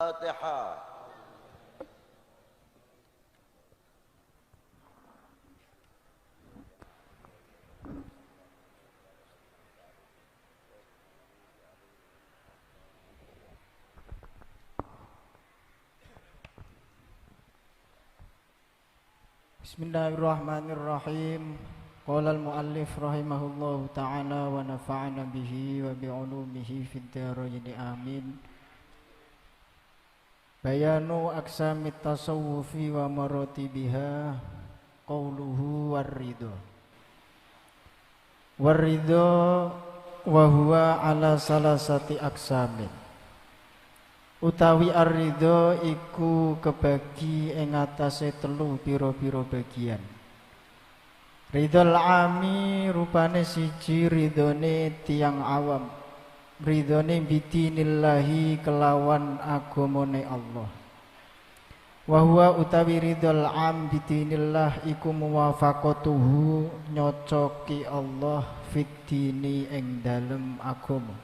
Al-Fatihah. Bismillahirrahmanirrahim. Qala al-muallif rahimahullahu ta'ala wa nafa'ana bihi wa bi'ulumihi fid dharain amin. Bayanu aqsamit tasawufi wa maratibiha qauluhu war-ridha. War-ridha wa huwa ala salasati aqsamin. Utawi ar-ridha iku kebagi ing atase telu pira-pira bagian. Ridhal ami rupane siji ridhone tiyang awam. Ridhone bidinillahi kelawan agamane Allah. Wa huwa utawi ridhal am bidinillah iku muwafaqatuhu nyocoki Allah fid dini ing dalem agama.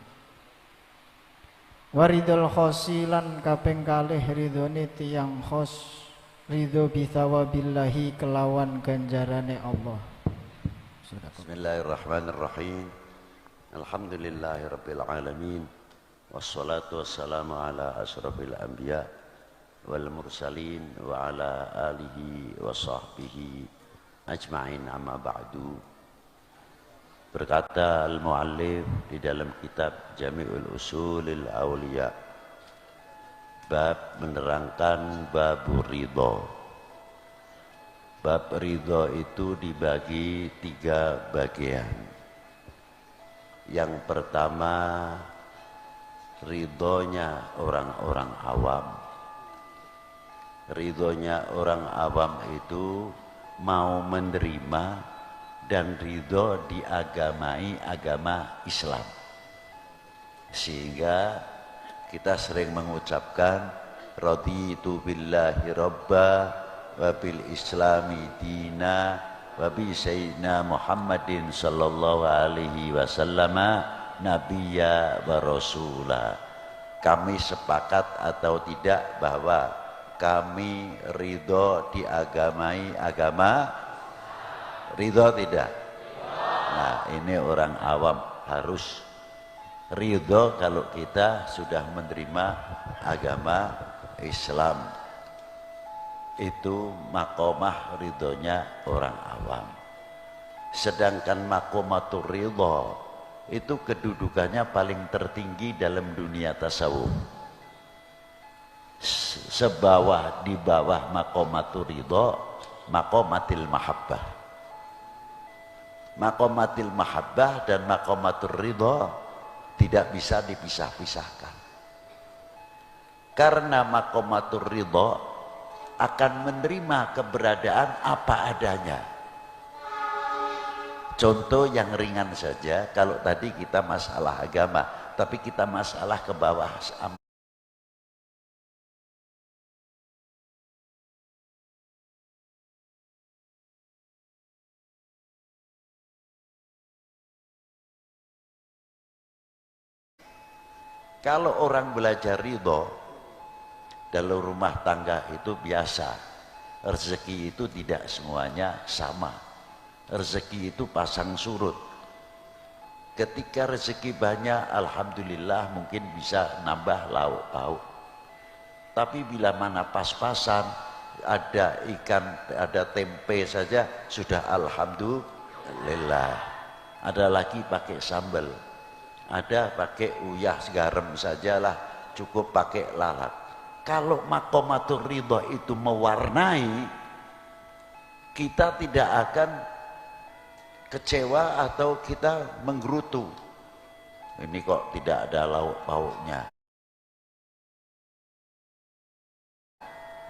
Waridul khosilan kaping kalih ridhone tiyang khos ridho bithawabillahi kelawan ganjarane Allah. Bismillahirrahmanirrahim. Alhamdulillahirabbil alamin. Wassalatu wassalamu ala asyrafil anbiya wal mursalin wa ala alihi wa sahbihi ajma'in, amma ba'du. Berkata al-muallif di dalam kitab Jami'ul Usulil Awliya, bab menerangkan bab ridho. Bab ridho itu dibagi 3 bagian. Yang pertama, ridhonya orang-orang awam. Ridhonya orang awam itu mau menerima dan ridho diagamai agama Islam, sehingga kita sering mengucapkan raditu billahi robba wa bil islami dina wa bi sayyidina Muhammadin sallallahu alaihi wasallam nabiyya wa rasula. Kami sepakat atau tidak bahwa kami ridho diagamai agama ridho tidak? Nah, ini orang awam harus ridho kalau kita sudah menerima agama Islam. Itu makomah ridhonya orang awam. Sedangkan makomatur ridho itu kedudukannya paling tertinggi dalam dunia tasawuf. Di bawah makomatur ridho, makomatil mahabbah. Makomatil mahabbah dan makomatur ridho tidak bisa dipisah-pisahkan. Karena makomatur ridho akan menerima keberadaan apa adanya. Contoh yang ringan saja, kalau tadi kita masalah agama, tapi kita masalah ke bawah. Kalau orang belajar ridho dalam rumah tangga itu biasa. Rezeki itu tidak semuanya sama. Rezeki itu pasang surut. Ketika rezeki banyak, alhamdulillah mungkin bisa nambah lauk pauk. Tapi bila mana pas-pasan, ada ikan, ada tempe saja sudah alhamdulillah. Ada lagi pakai sambal. Ada pakai uyah garam sajalah, cukup pakai lalat. Kalau makomatur ridho itu mewarnai, kita tidak akan kecewa atau kita menggerutu. Ini kok tidak ada lauk pauknya.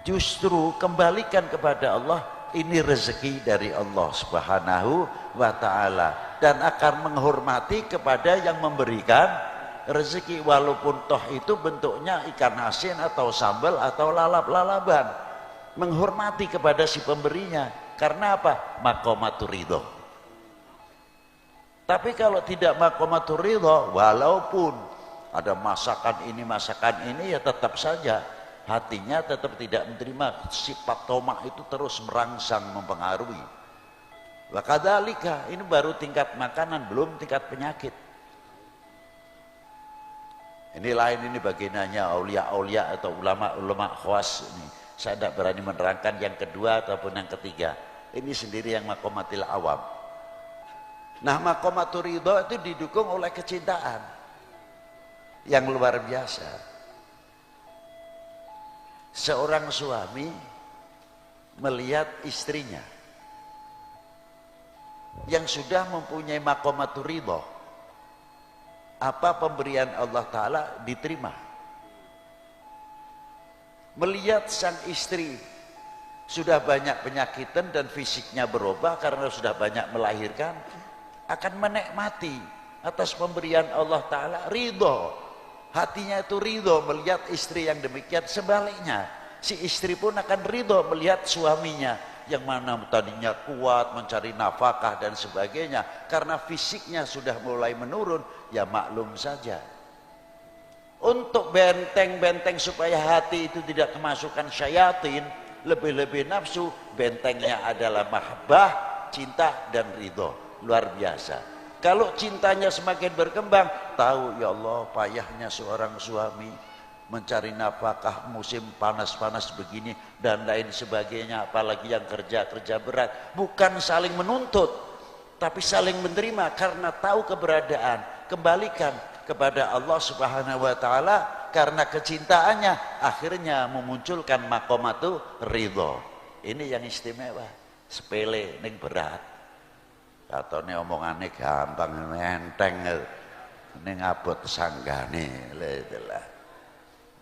Justru kembalikan kepada Allah, ini rezeki dari Allah Subhanahu wa ta'ala. Dan akan menghormati kepada yang memberikan rezeki, walaupun toh itu bentuknya ikan asin atau sambal atau lalap-lalaban. Menghormati kepada si pemberinya. Karena apa? Makomatur ridho. Tapi kalau tidak makomatur ridho, walaupun ada masakan ini ya tetap saja hatinya tetap tidak menerima, sifat tomak itu terus merangsang mempengaruhi. Wa kadzalika, ini baru tingkat makanan, belum tingkat penyakit. Ini lain, ini bagiannya aulia-aulia atau ulama-ulama khawas ini. Saya tidak berani menerangkan yang kedua ataupun yang ketiga. Ini sendiri yang maqamatil awam. Nah, maqamatur ridho itu didukung oleh kecintaan yang luar biasa. Seorang suami melihat istrinya yang sudah mempunyai maqamatur ridho, apa pemberian Allah Ta'ala diterima. Melihat sang istri sudah banyak penyakitan dan fisiknya berubah karena sudah banyak melahirkan, akan menikmati atas pemberian Allah Ta'ala, ridho. Hatinya itu ridho melihat istri yang demikian. Sebaliknya, si istri pun akan ridho melihat suaminya yang mana tadinya kuat mencari nafkah dan sebagainya, karena fisiknya sudah mulai menurun, ya maklum saja. Untuk benteng-benteng supaya hati itu tidak kemasukan syayatin, lebih-lebih nafsu, bentengnya adalah mahabbah, cinta dan ridho. Luar biasa. Kalau cintanya semakin berkembang, tahu ya Allah payahnya seorang suami mencari nafkah musim panas-panas begini dan lain sebagainya, apalagi yang kerja berat. Bukan saling menuntut, tapi saling menerima karena tahu keberadaan. Kembalikan kepada Allah Subhanahu wa Ta'ala, karena kecintaannya akhirnya memunculkan maqamatu ridho. Ini yang istimewa. Sepele ning berat. Katone omongane gampang, enteng, ning abot sanggane. Itulah.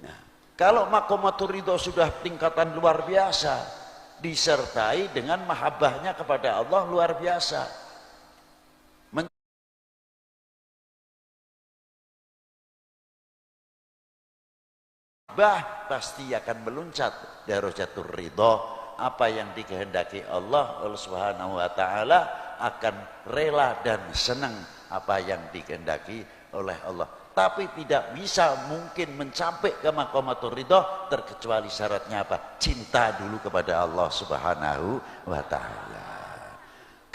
Nah, kalau maqamatur ridho sudah tingkatan luar biasa, disertai dengan mahabbahnya kepada Allah luar biasa. Pasti akan meluncat darajatul ridho. Apa yang dikehendaki Allah Subhanahu wa Ta'ala akan rela dan senang apa yang dikehendaki oleh Allah. Tapi tidak bisa mungkin mencapai ke maqamatur ridho terkecuali syaratnya apa? Cinta dulu kepada Allah Subhanahu wa Ta'ala.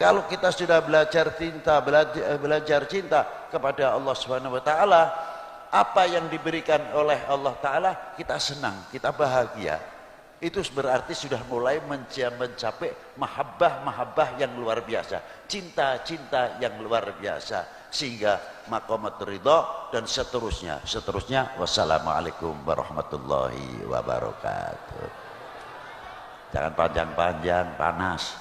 Kalau kita sudah belajar cinta kepada Allah Subhanahu wa Ta'ala, apa yang diberikan oleh Allah Ta'ala kita senang, kita bahagia. Itu berarti sudah mulai mencapai mahabbah yang luar biasa, cinta yang luar biasa, sehingga maqamatur ridho dan seterusnya. Wassalamualaikum warahmatullahi wabarakatuh. Jangan panjang-panjang, panas.